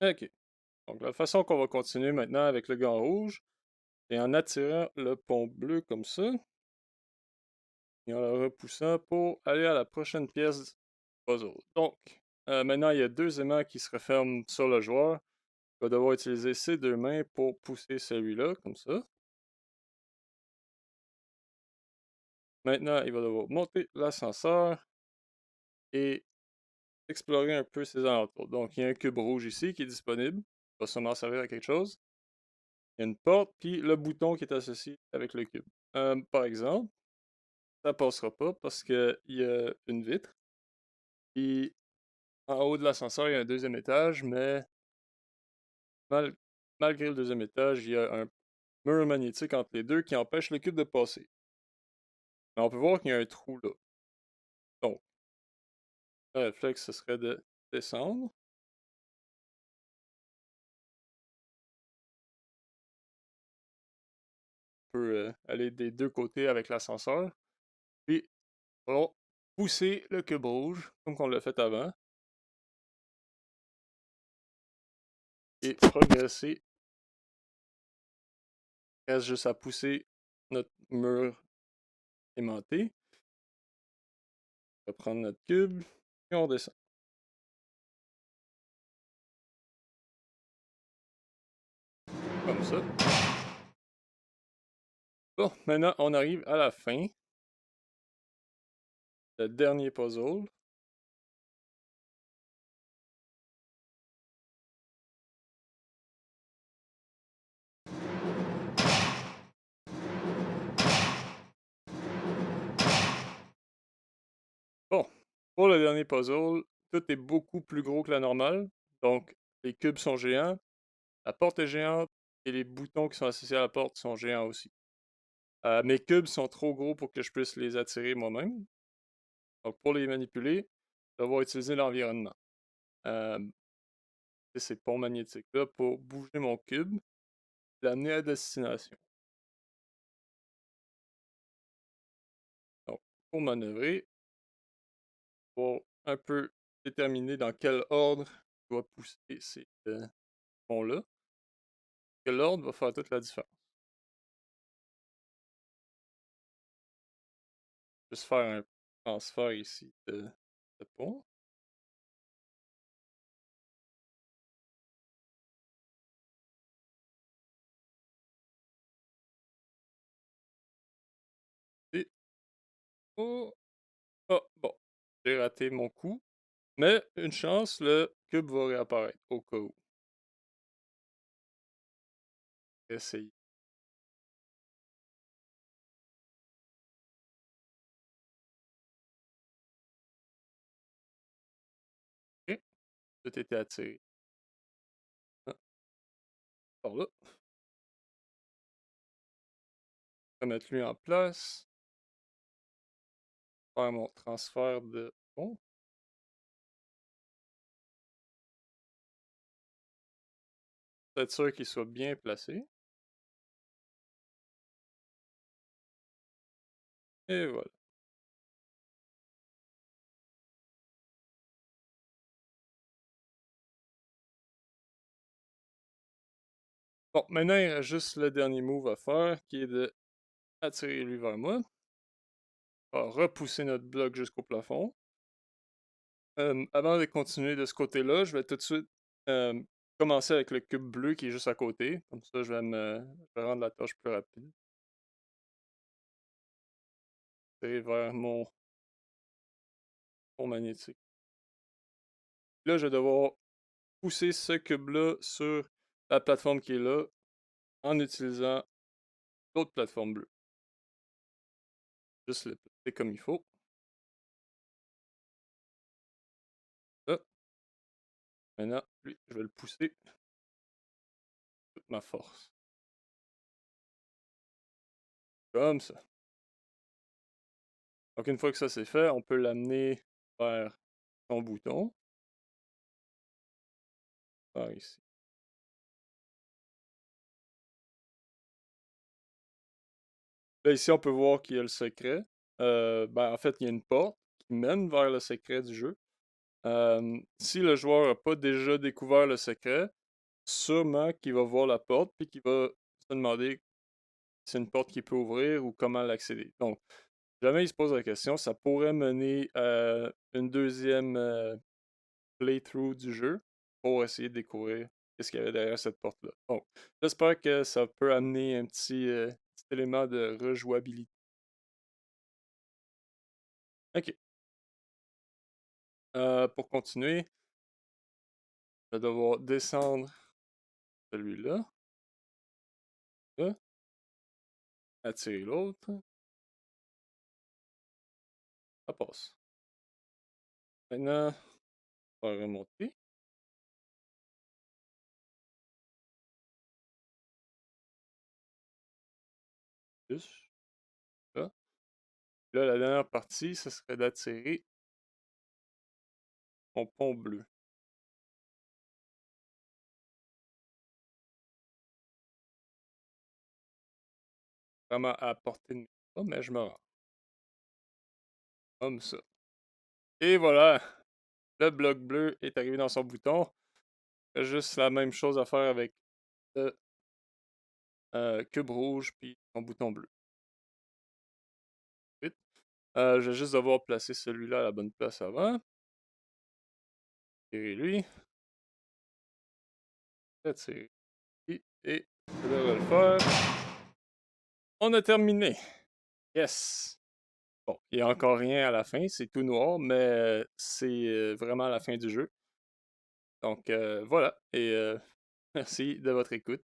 OK. Donc la façon qu'on va continuer maintenant avec le gant rouge, c'est en attirant le pont bleu comme ça, et en le repoussant pour aller à la prochaine pièce du puzzle. Donc, maintenant il y a 2 aimants qui se referment sur le joueur. Il va devoir utiliser ses 2 mains pour pousser celui-là, comme ça. Maintenant, il va devoir monter l'ascenseur et explorer un peu ses alentours. Donc, il y a un cube rouge ici qui est disponible. Il va sûrement servir à quelque chose. Il y a une porte, puis le bouton qui est associé avec le cube. Par exemple, ça passera pas parce qu'il y a une vitre. Puis, en haut de l'ascenseur, il y a un deuxième étage, mais mal- malgré le deuxième étage, il y a un mur magnétique entre les deux qui empêche le cube de passer. Mais on peut voir qu'il y a un trou là. Donc, le réflexe, ce serait de descendre. On peut aller des deux côtés avec l'ascenseur. Puis, on va pousser le cube rouge, comme on l'a fait avant, et progresser. Il reste juste à pousser notre mur aimanté. On va prendre notre cube, et on descend. Comme ça. Bon, maintenant, on arrive à la fin. Le dernier puzzle. Bon, pour le dernier puzzle, tout est beaucoup plus gros que la normale. Donc, les cubes sont géants, la porte est géante, et les boutons qui sont associés à la porte sont géants aussi. Mes cubes sont trop gros pour que je puisse les attirer moi-même. Donc, pour les manipuler, je vais devoir utiliser l'environnement. Euh, c'est ces ponts magnétiques-là pour bouger mon cube, l'amener à destination. Donc, pour manœuvrer, pour un peu déterminer dans quel ordre je dois pousser ces ponts-là, que l'ordre va faire toute la différence. Juste faire un transfert ici de pont. Et oh, ah, bon, j'ai raté mon coup. Mais une chance, le cube va réapparaître au cas où. Essayer. Ok, tout était attiré. Ah, par là. Remettre lui en place. Faire mon transfert de pont. Être sûr qu'il soit bien placé. Et voilà. Bon, maintenant il reste juste le dernier move à faire qui est de attirer lui vers moi. On va repousser notre bloc jusqu'au plafond. Avant de continuer de ce côté-là, je vais tout de suite euh, commencer avec le cube bleu qui est juste à côté. Comme ça, je vais rendre la tâche plus rapide. C'est vers mon pont magnétique. Là, je vais devoir pousser ce cube-là sur la plateforme qui est là en utilisant l'autre plateforme bleue. Juste le placer comme il faut. Là. Maintenant, lui, je vais le pousser de toute ma force. Comme ça. Donc, une fois que ça c'est fait, on peut l'amener vers son bouton. Par ici. Là, ici, on peut voir qu'il y a le secret. Ben, en fait, il y a une porte qui mène vers le secret du jeu. Si le joueur n'a pas déjà découvert le secret, sûrement qu'il va voir la porte puis qu'il va se demander si c'est une porte qu'il peut ouvrir ou comment l'accéder. Donc, jamais il se pose la question, ça pourrait mener à une deuxième playthrough du jeu pour essayer de découvrir ce qu'il y avait derrière cette porte-là. Donc, j'espère que ça peut amener un petit élément de rejouabilité. Ok. Pour continuer, je vais devoir descendre celui-là, là, attirer l'autre, ça passe. Maintenant, on va remonter. Juste là. Là, la dernière partie, ce serait d'attirer mon pont bleu. Vraiment à portée de mes bras, mais je me rends. Comme ça. Et voilà! Le bloc bleu est arrivé dans son bouton. Juste la même chose à faire avec le cube rouge puis son bouton bleu. Vite. Je vais juste devoir placer celui-là à la bonne place avant. Tirer lui. Attirer lui. Et ça devrait le faire. On a terminé. Yes! Bon, il n'y a encore rien à la fin, c'est tout noir, mais c'est vraiment la fin du jeu. Donc voilà, et merci de votre écoute.